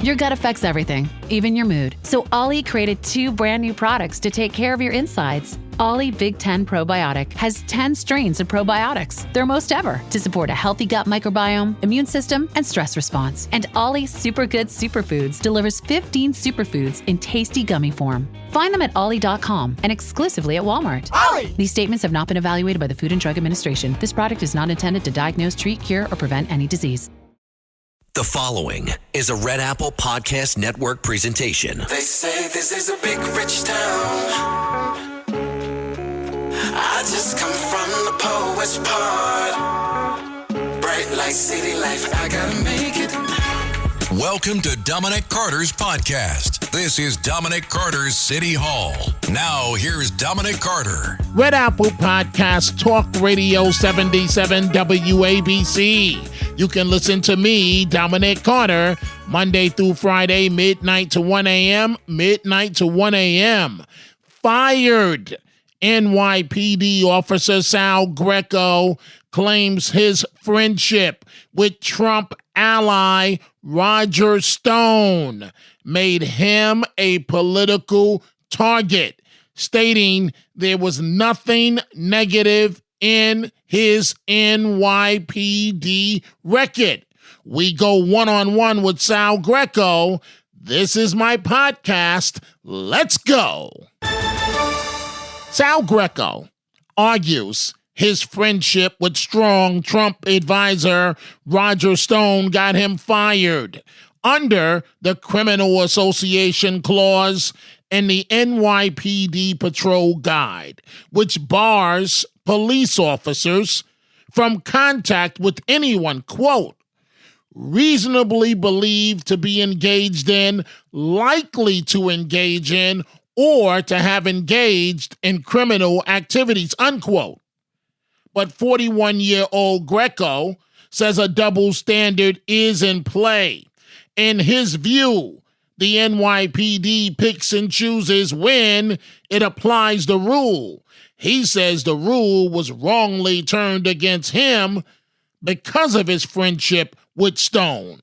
Your gut affects everything, even your mood. So Ollie created 2 brand new products to take care of your insides. Ollie Big 10 Probiotic has 10 strains of probiotics, their most ever, to support a healthy gut microbiome, immune system, and stress response. And Ollie Super Good Superfoods delivers 15 superfoods in tasty gummy form. Find them at ollie.com and exclusively at Walmart. Ollie! These statements have not been evaluated by the Food and Drug Administration. This product is not intended to diagnose, treat, cure, or prevent any disease. The following is a Red Apple Podcast Network presentation. They say this is a big rich town. I just come from the poet's part. Bright light, city life, I gotta make it. Welcome to Dominic Carter's podcast. This is Dominic Carter's City Hall. Now, here's Dominic Carter. Red Apple Podcast, Talk Radio 77 WABC. You can listen to me, Dominic Carter, Monday through Friday, midnight to 1 a.m., Fired. NYPD officer Sal Greco claims his friendship with Trump ally Roger Stone made him a political target, stating there was nothing negative in his NYPD record. We go one-on-one with Sal Greco. This is my podcast. Let's go. Sal Greco argues his friendship with strong Trump advisor Roger Stone got him fired under the Criminal Association Clause in the NYPD Patrol Guide, which bars police officers from contact with anyone, quote, reasonably believed to be engaged in, likely to engage in, or to have engaged in criminal activities, unquote. But 41-year-old Greco says a double standard is in play. In his view, the NYPD picks and chooses when it applies the rule. He says the rule was wrongly turned against him because of his friendship with Stone.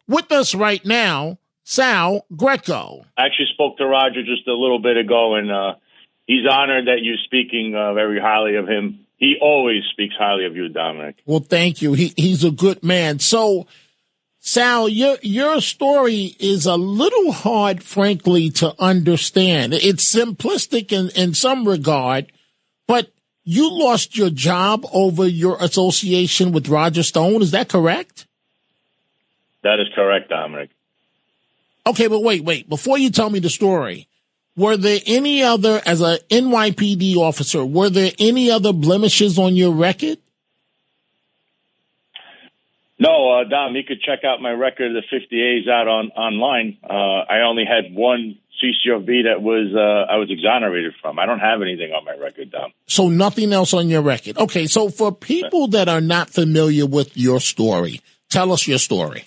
With us right now, Sal Greco. I actually spoke to Roger just a little bit ago, and he's honored that you're speaking very highly of him. He always speaks highly of you, Dominic. Well, thank you. He's a good man. So, Sal, your story is a little hard, frankly, to understand. It's simplistic in some regard, but you lost your job over your association with Roger Stone. Is that correct? That is correct, Dominic. Okay, but wait. Before you tell me the story, were there any other, as a NYPD officer, were there any other blemishes on your record? No, Dom, you could check out my record of the 50As out online. I only had one CCOV that I was exonerated from. I don't have anything on my record, Dom. So nothing else on your record. Okay, so for people that are not familiar with your story, tell us your story.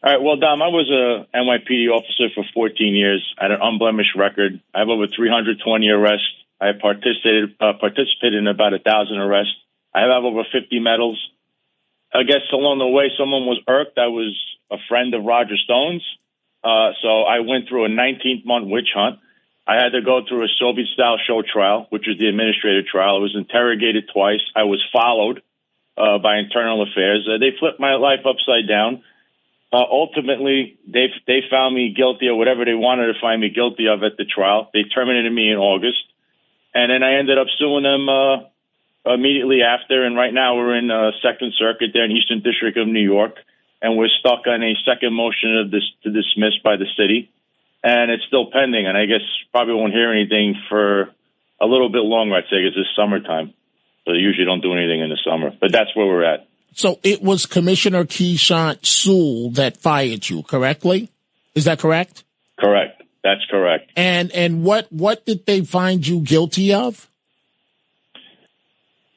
All right. Well, Dom, I was a NYPD officer for 14 years. I had an unblemished record. I have over 320 arrests. I have participated in about 1,000 arrests. I have over 50 medals. I guess along the way, someone was irked. I was a friend of Roger Stone's. So I went through a 19-month witch hunt. I had to go through a Soviet-style show trial, which was the administrative trial. I was interrogated twice. I was followed by internal affairs. They flipped my life upside down. Ultimately, they found me guilty of whatever they wanted to find me guilty of at the trial. They terminated me in August. And then I ended up suing them immediately after. And right now we're in Second Circuit there in Eastern District of New York. And we're stuck on a second motion to dismiss by the city. And it's still pending. And I guess probably won't hear anything for a little bit longer, I'd say, because it's summertime. So they usually don't do anything in the summer. But that's where we're at. So it was Commissioner Keishant Sewell that fired you, correctly? Is that correct? Correct. That's correct. And what did they find you guilty of?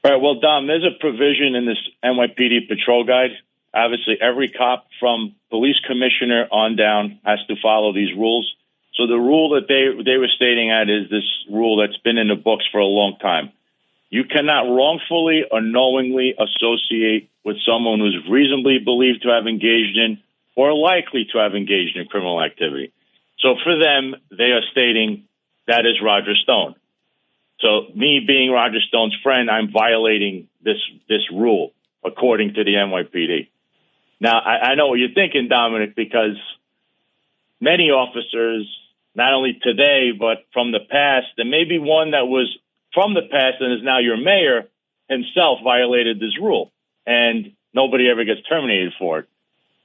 All right. Well, Dom, there's a provision in this NYPD patrol guide. Obviously, every cop from police commissioner on down has to follow these rules. So the rule that they were stating at is this rule that's been in the books for a long time. You cannot wrongfully or knowingly associate with someone who's reasonably believed to have engaged in or likely to have engaged in criminal activity. So for them, they are stating that is Roger Stone. So me being Roger Stone's friend, I'm violating this rule according to the NYPD. Now, I know what you're thinking, Dominic, because many officers, not only today, but from the past, and maybe one that was from the past and is now your mayor himself violated this rule, and nobody ever gets terminated for it.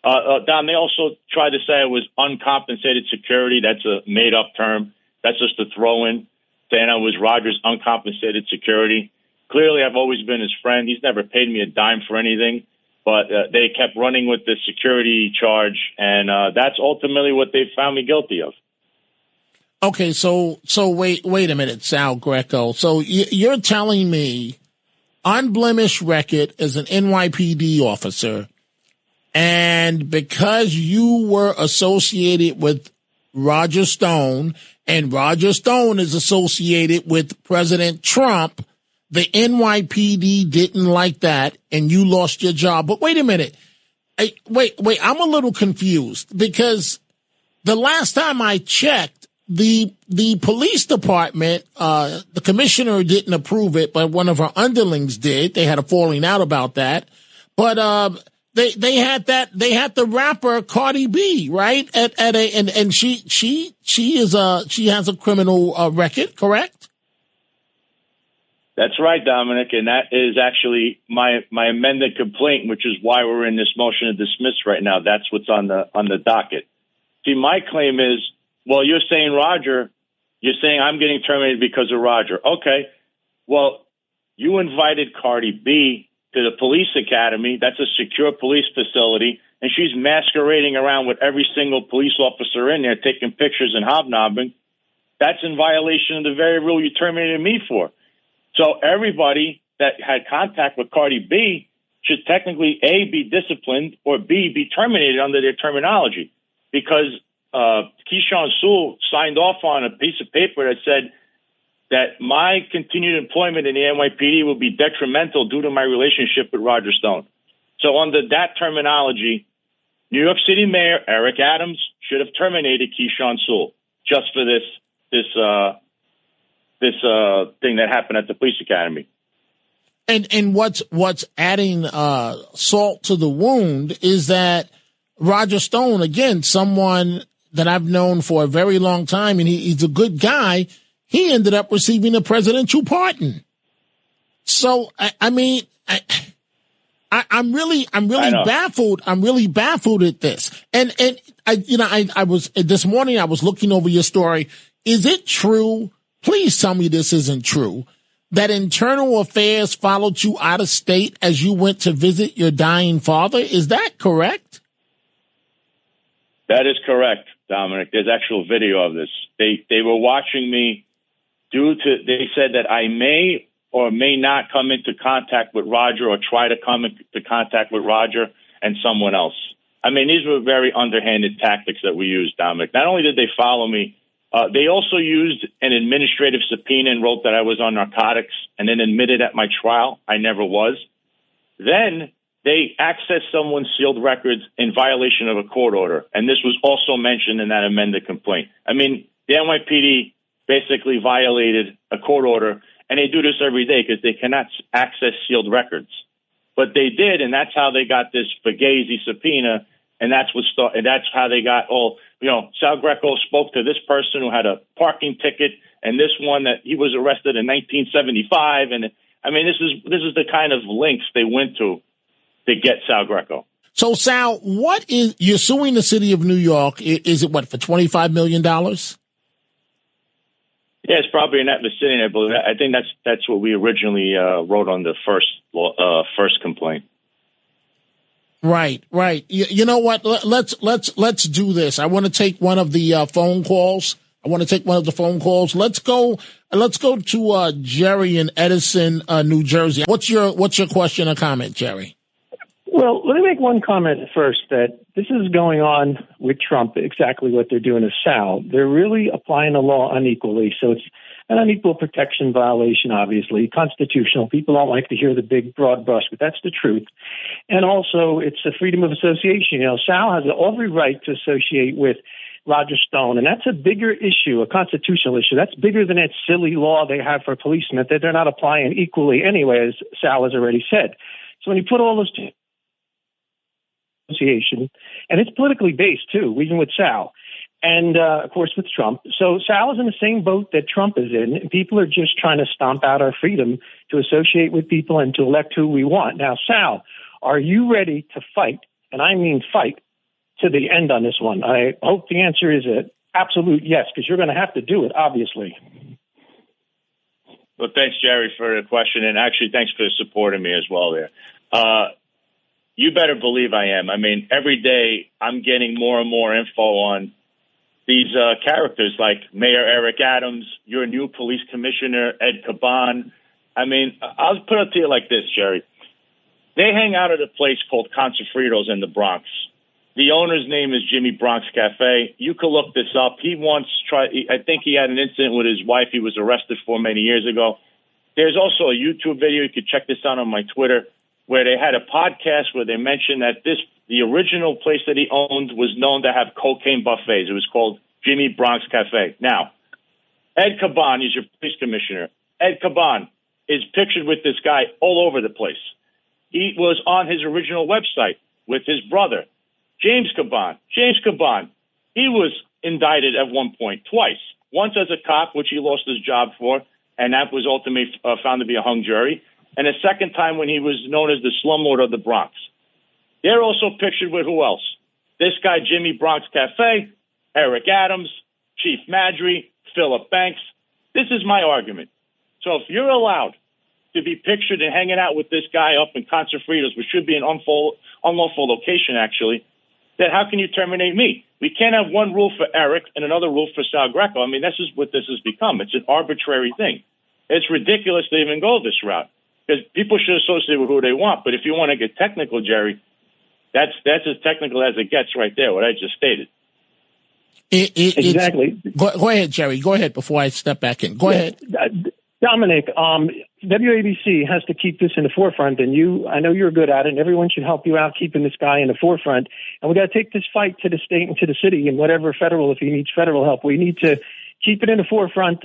Dom, they also tried to say it was uncompensated security. That's a made-up term. That's just a throw-in, saying I was Roger's uncompensated security. Clearly, I've always been his friend. He's never paid me a dime for anything, but they kept running with the security charge, and that's ultimately what they found me guilty of. Okay, so wait a minute, Sal Greco. So you're telling me unblemished record as an NYPD officer, and because you were associated with Roger Stone, and Roger Stone is associated with President Trump, the NYPD didn't like that, and you lost your job. But wait a minute. Wait, I'm a little confused, because the last time I checked, the police department, the commissioner didn't approve it, but one of her underlings did. They had a falling out about that. But they had the rapper Cardi B, right? And she has a criminal record, correct? That's right, Dominic, and that is actually my amended complaint, which is why we're in this motion to dismiss right now. That's what's on the docket. See, my claim is, well, you're saying Roger, you're saying I'm getting terminated because of Roger. Okay, well, you invited Cardi B to the police academy. That's a secure police facility, and she's masquerading around with every single police officer in there, taking pictures and hobnobbing. That's in violation of the very rule you terminated me for. So everybody that had contact with Cardi B should technically, A, be disciplined, or B, be terminated under their terminology, because Keyshawn Sewell signed off on a piece of paper that said that my continued employment in the NYPD will be detrimental due to my relationship with Roger Stone. So under that terminology, New York City Mayor Eric Adams should have terminated Keyshawn Sewell just for this thing that happened at the police academy. And what's adding salt to the wound is that Roger Stone, again, someone that I've known for a very long time, and he's a good guy, he ended up receiving a presidential pardon. So I'm really baffled. I'm really baffled at this. And I was this morning, I was looking over your story. Is it true? Please tell me this isn't true, that Internal Affairs followed you out of state as you went to visit your dying father. Is that correct? That is correct, Dominic. There's actual video of this. They were watching me they said that I may or may not come into contact with Roger or try to come into contact with Roger and someone else. I mean, these were very underhanded tactics that we used, Dominic. Not only did they follow me, they also used an administrative subpoena and wrote that I was on narcotics, and then admitted at my trial I never was. Then they accessed someone's sealed records in violation of a court order, and this was also mentioned in that amended complaint. I mean, the NYPD basically violated a court order, and they do this every day because they cannot access sealed records. But they did, and that's how they got this Fugazi subpoena, and that's how they got Sal Greco spoke to this person who had a parking ticket, and this one that he was arrested in 1975, and I mean, this is the kind of links they went to get Sal Greco. So, Sal, you're suing the city of New York? Is it for $25 million? Yeah, it's probably in that vicinity, I believe. I think that's what we originally wrote on the first complaint. Right. You know what? Let's do this. I want to take one of the phone calls. Let's go to Jerry in Edison, New Jersey. What's your question or comment, Jerry? Well, let me make one comment first, that this is going on with Trump, exactly what they're doing to Sal. They're really applying the law unequally. So and an equal protection violation, obviously, constitutional. People don't like to hear the big, broad brush, but that's the truth. And also, it's a freedom of association. Sal has every right to associate with Roger Stone, and that's a bigger issue, a constitutional issue. That's bigger than that silly law they have for policemen that they're not applying equally anyway, as Sal has already said. So when you put all those two association, and it's politically based too, even with Sal, and of course with Trump. So Sal is in the same boat that Trump is in. And people are just trying to stomp out our freedom to associate with people and to elect who we want. Now, Sal, are you ready to fight? And I mean fight to the end on this one. I hope the answer is an absolute yes, because you're going to have to do it, obviously. Well, thanks, Jerry, for the question, and actually thanks for supporting me as well there. You better believe I am. I mean, every day I'm getting more and more info on these characters like Mayor Eric Adams, your new police commissioner, Ed Caban. I mean, I'll put it to you like this, Jerry. They hang out at a place called Consofritos in the Bronx. The owner's name is Jimmy Bronx Cafe. You can look this up. He once tried, I think he had an incident with his wife he was arrested for many years ago. There's also a YouTube video. You could check this out on my Twitter, where they had a podcast where they mentioned that the original place that he owned was known to have cocaine buffets. It was called Jimmy Bronx Cafe. Now, Ed Caban is your police commissioner. Ed Caban is pictured with this guy all over the place. He was on his original website with his brother, James Caban. James Caban, he was indicted at one point, twice. Once as a cop, which he lost his job for, and that was ultimately found to be a hung jury. And a second time when he was known as the slumlord of the Bronx. They're also pictured with who else? This guy, Jimmy Bronx Cafe, Eric Adams, Chief Madry, Philip Banks. This is my argument. So if you're allowed to be pictured and hanging out with this guy up in Consofritos, which should be an unlawful location, actually, then how can you terminate me? We can't have one rule for Eric and another rule for Sal Greco. I mean, this is what this has become. It's an arbitrary thing. It's ridiculous to even go this route, because people should associate with who they want. But if you want to get technical, Jerry, that's as technical as it gets right there, what I just stated. Exactly. Go ahead, Jerry. Go ahead before I step back in. Go ahead. Dominic, WABC has to keep this in the forefront, and I know you're good at it, and everyone should help you out keeping this guy in the forefront. And we got to take this fight to the state and to the city, and whatever federal, if he needs federal help, we need to keep it in the forefront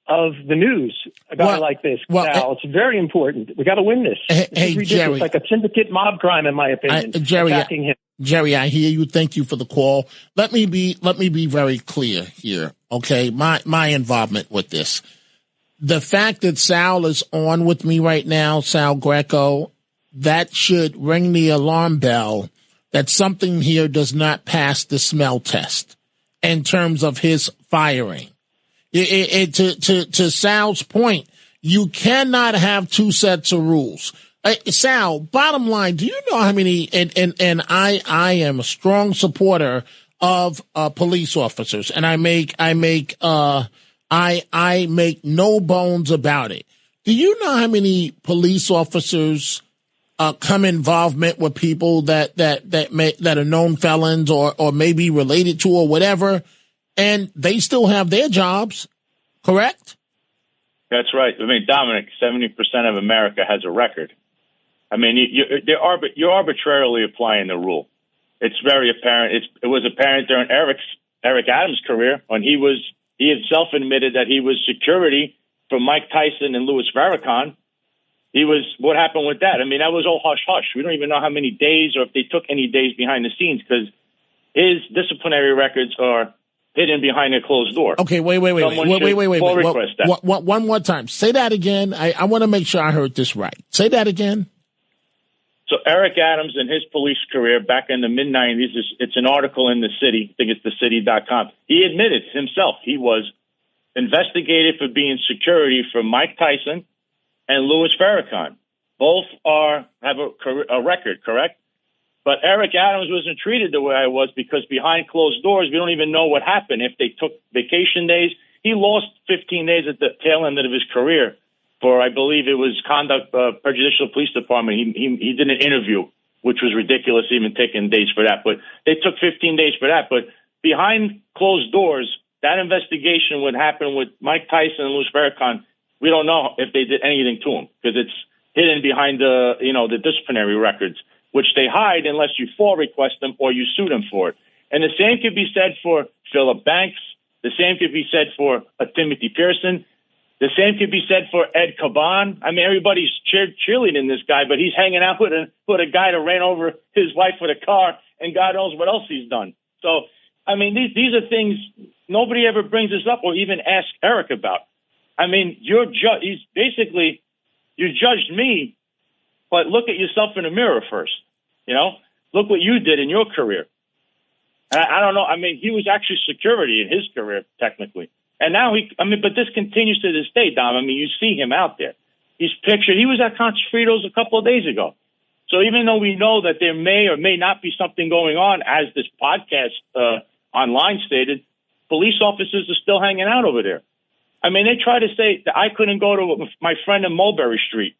of the news. A guy like this, Sal, it's very important. We got to win this. Hey, Jerry, it's like a syndicate mob crime, in my opinion. Attacking him. Jerry, I hear you. Thank you for the call. Let me be very clear here. Okay, my involvement with this. The fact that Sal is on with me right now, Sal Greco, that should ring the alarm bell that something here does not pass the smell test in terms of his firing. To Sal's point, you cannot have two sets of rules. Sal, bottom line, do you know how many, and I am a strong supporter of police officers, and I make no bones about it. Do you know how many police officers come involvement with people that are known felons or maybe related to or whatever, and they still have their jobs, correct? That's right. I mean, Dominic, 70% of America has a record. I mean, you're arbitrarily applying the rule. It's very apparent. It was apparent during Eric Adams' career when he himself admitted that he was security for Mike Tyson and Louis Farrakhan. What happened with that? I mean, that was all hush-hush. We don't even know how many days or if they took any days behind the scenes, because his disciplinary records are hidden behind a closed door. Okay, wait. One more time. Say that again. I want to make sure I heard this right. Say that again. So Eric Adams and his police career back in the mid-'90s, it's an article in The City. I think it's thecity.com. He admitted himself he was investigated for being security for Mike Tyson and Louis Farrakhan. Both have a record, correct? But Eric Adams wasn't treated the way I was, because behind closed doors, we don't even know what happened. If they took vacation days, he lost 15 days at the tail end of his career for, I believe it was conduct prejudicial police department. He did an interview, which was ridiculous, even taking days for that. But they took 15 days for that. But behind closed doors, that investigation would happen with Mike Tyson and Louis Farrakhan. We don't know if they did anything to him because it's hidden behind the disciplinary records, which they hide unless you FOIA request them or you sue them for it. And the same could be said for Philip Banks. The same could be said for Timothy Pearson. The same could be said for Ed Caban. I mean, everybody's cheerleading this guy, but he's hanging out with a guy that ran over his wife with a car, and God knows what else he's done. So, I mean, these are things nobody ever brings this up or even asks Eric about. I mean, you judged me, but look at yourself in the mirror first. Look what you did in your career. And I don't know. I mean, he was actually security in his career, technically. And now but this continues to this day, Dom. I mean, you see him out there. He's pictured. He was at Conchfritos a couple of days ago. So even though we know that there may or may not be something going on, as this podcast online stated, police officers are still hanging out over there. I mean, they try to say that I couldn't go to my friend in Mulberry Street.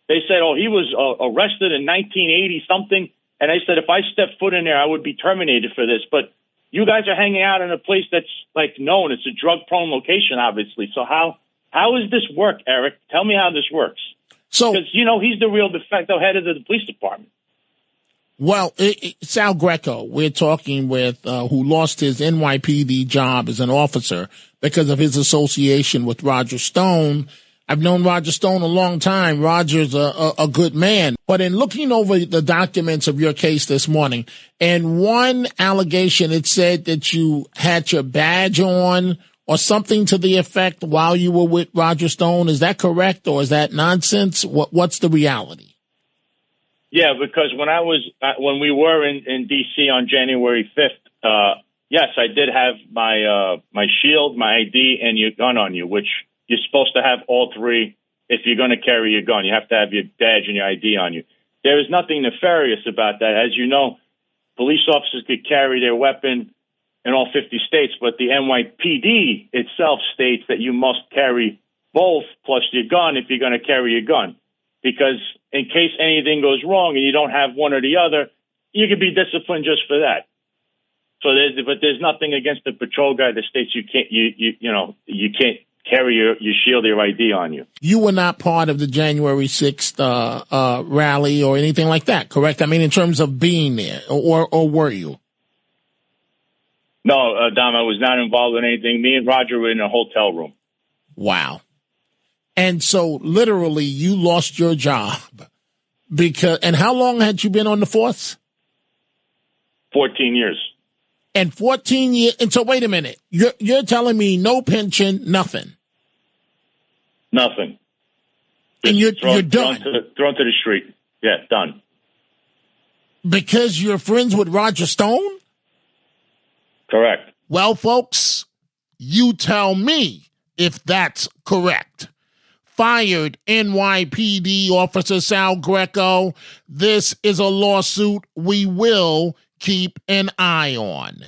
They said, he was arrested in 1980-something. And they said, if I stepped foot in there, I would be terminated for this. But you guys are hanging out in a place that's known. It's a drug-prone location, obviously. So how does this work, Eric? Tell me how this works. So, because, he's the real de facto head of the police department. Well, Sal Greco, we're talking with, who lost his NYPD job as an officer because of his association with Roger Stone. I've known Roger Stone a long time. Roger's a good man. But in looking over the documents of your case this morning, and one allegation, it said that you had your badge on or something to the effect while you were with Roger Stone. Is that correct, or is that nonsense? What's the reality? Yeah, because when we were in D.C. on January 5th, yes, I did have my shield, my ID, and your gun on you, which you're supposed to have all three if you're going to carry your gun. You have to have your badge and your ID on you. There is nothing nefarious about that. As you know, police officers could carry their weapon in all 50 states, but the NYPD itself states that you must carry both plus your gun if you're going to carry your gun. Because in case anything goes wrong and you don't have one or the other, you could be disciplined just for that. So there's nothing against the patrol guy that states you can't carry your shield, your ID on you. You were not part of the January 6th rally or anything like that, correct? I mean, in terms of being there, or were you? No, Dom, I was not involved in anything. Me and Roger were in a hotel room. Wow. And so literally you lost your job and how long had you been on the force? 14 years. And 14 years. And so wait a minute. You're telling me no pension, nothing. Nothing. And you're done. Thrown to the street. Yeah, done. Because you're friends with Roger Stone? Correct. Well, folks, you tell me if that's correct. Fired NYPD officer Sal Greco. This is a lawsuit we will keep an eye on.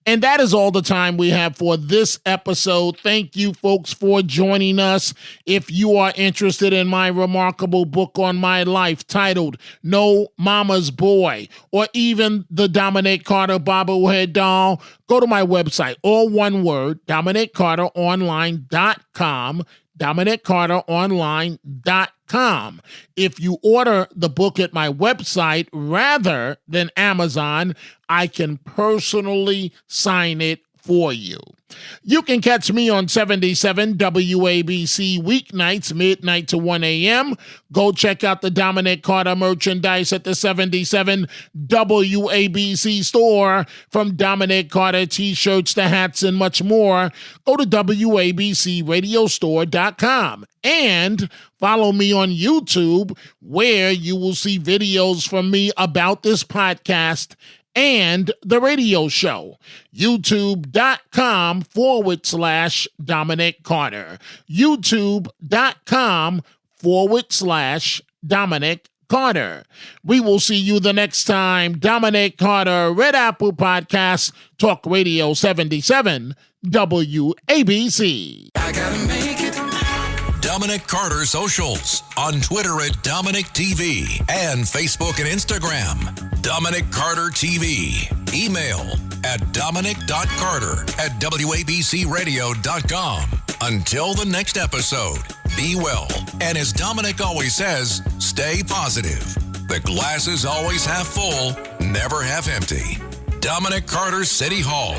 And that is all the time we have for this episode. Thank you, folks, for joining us. If you are interested in my remarkable book on my life titled No Mama's Boy, or even the Dominic Carter bobblehead doll, go to my website, all one word, DominicCarterOnline.com, DominicCarterOnline.com. If you order the book at my website rather than Amazon, I can personally sign it for you. You can catch me on 77 WABC weeknights, midnight to 1 a.m. Go check out the Dominic Carter merchandise at the 77 WABC store. From Dominic Carter t-shirts to hats and much more, go to WABCRadiostore.com. And follow me on YouTube, where you will see videos from me about this podcast and the radio show. YouTube.com/Dominic Carter. YouTube.com/Dominic Carter. We will see you the next time. Dominic Carter, Red Apple Podcast, Talk Radio 77, WABC. I gotta make it. Dominic Carter socials on Twitter at Dominic TV and Facebook and Instagram. Dominic Carter TV. Email at dominic.carter@wabcradio.com. Until the next episode, be well. And as Dominic always says, stay positive. The glass is always half full, never half empty. Dominic Carter, City Hall.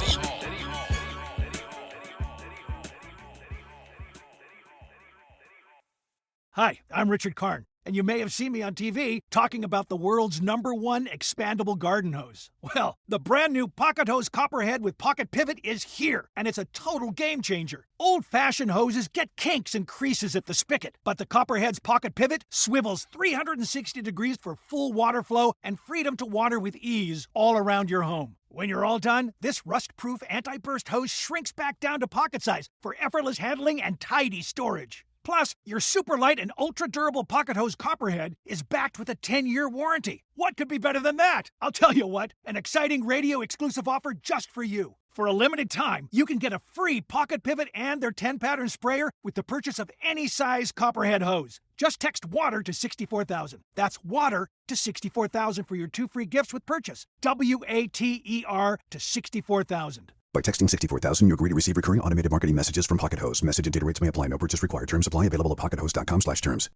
Hi, I'm Richard Karn, and you may have seen me on TV talking about the world's #1 expandable garden hose. Well, the brand new Pocket Hose Copperhead with Pocket Pivot is here, and it's a total game changer. Old-fashioned hoses get kinks and creases at the spigot, but the Copperhead's Pocket Pivot swivels 360 degrees for full water flow and freedom to water with ease all around your home. When you're all done, this rust-proof anti-burst hose shrinks back down to pocket size for effortless handling and tidy storage. Plus, your super light and ultra-durable Pocket Hose Copperhead is backed with a 10-year warranty. What could be better than that? I'll tell you what, an exciting radio-exclusive offer just for you. For a limited time, you can get a free Pocket Pivot and their 10-pattern sprayer with the purchase of any size Copperhead hose. Just text WATER to 64,000. That's WATER to 64,000 for your 2 free gifts with purchase. WATER to 64,000. By texting 64,000, you agree to receive recurring automated marketing messages from Pocket Hose. Message and data rates may apply. No purchase required. Terms apply. Available at pockethose.com/terms.